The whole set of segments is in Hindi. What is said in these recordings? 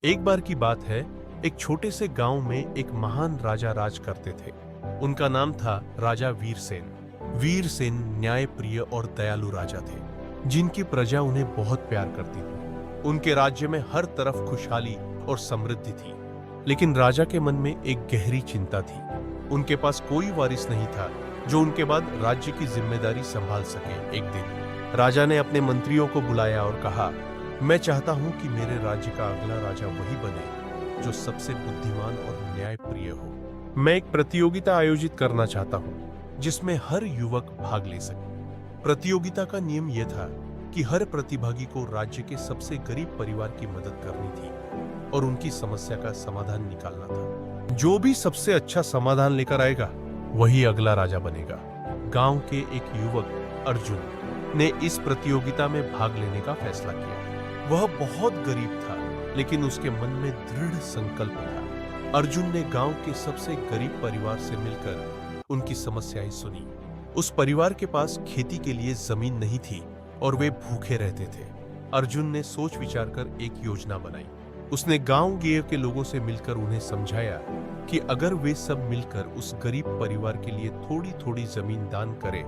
एक बार की बात है, एक छोटे से गांव में एक महान राजा राज करते थे। उनका नाम था राजा वीरसेन। वीरसेन न्यायप्रिय और दयालु राजा थे, जिनकी प्रजा उन्हें बहुत प्यार करती थी। उनके राज्य में हर तरफ खुशहाली और समृद्धि थी, लेकिन राजा के मन में एक गहरी चिंता थी। उनके पास कोई वारिस नहीं था जो उनके बाद राज्य की जिम्मेदारी संभाल सके। एक दिन राजा ने अपने मंत्रियों को बुलाया और कहा, मैं चाहता हूं कि मेरे राज्य का अगला राजा वही बने जो सबसे बुद्धिमान और न्यायप्रिय हो। मैं एक प्रतियोगिता आयोजित करना चाहता हूं जिसमें हर युवक भाग ले सके। प्रतियोगिता का नियम यह था कि हर प्रतिभागी को राज्य के सबसे गरीब परिवार की मदद करनी थी और उनकी समस्या का समाधान निकालना था। जो भी सबसे अच्छा समाधान लेकर आएगा वही अगला राजा बनेगा। गांव के एक युवक अर्जुन ने इस प्रतियोगिता में भाग लेने का फैसला किया। वह बहुत गरीब था, लेकिन उसके मन में दृढ़ संकल्प था। अर्जुन ने गांव के सबसे गरीब परिवार से मिलकर उनकी समस्याएं सुनी। उस परिवार के पास खेती के लिए जमीन नहीं थी और वे भूखे रहते थे। अर्जुन ने सोच विचार कर एक योजना बनाई। उसने गांव के लोगों से मिलकर उन्हें समझाया कि अगर वे सब मिलकर उस गरीब परिवार के लिए थोड़ी थोड़ी जमीन दान करें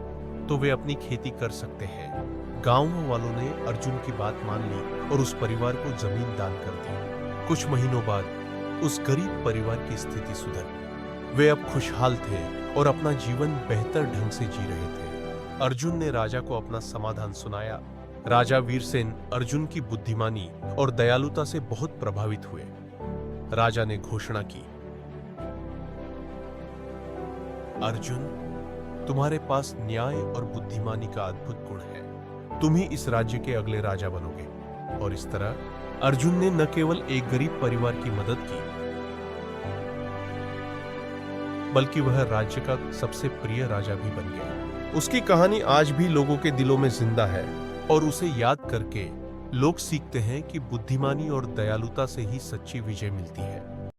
तो वे अपनी खेती कर सकते हैं। गांव वालों ने अर्जुन की बात मान ली और उस परिवार को जमीन दान कर दी। कुछ महीनों बाद उस गरीब परिवार की स्थिति सुधर गई। वे अब खुशहाल थे और अपना जीवन बेहतर ढंग से जी रहे थे। अर्जुन ने राजा को अपना समाधान सुनाया। राजा वीरसेन अर्जुन की बुद्धिमानी और दयालुता से बहुत प्रभावित हुए। राजा ने घोषणा की, अर्जुन, तुम्हारे पास न्याय और बुद्धिमानी का अद्भुत गुण है। तुम ही इस राज्य के अगले राजा बनोगे। और इस तरह अर्जुन ने न केवल एक गरीब परिवार की मदद की, बल्कि वह राज्य का सबसे प्रिय राजा भी बन गया। उसकी कहानी आज भी लोगों के दिलों में जिंदा है और उसे याद करके लोग सीखते हैं कि बुद्धिमानी और दयालुता से ही सच्ची विजय मिलती है।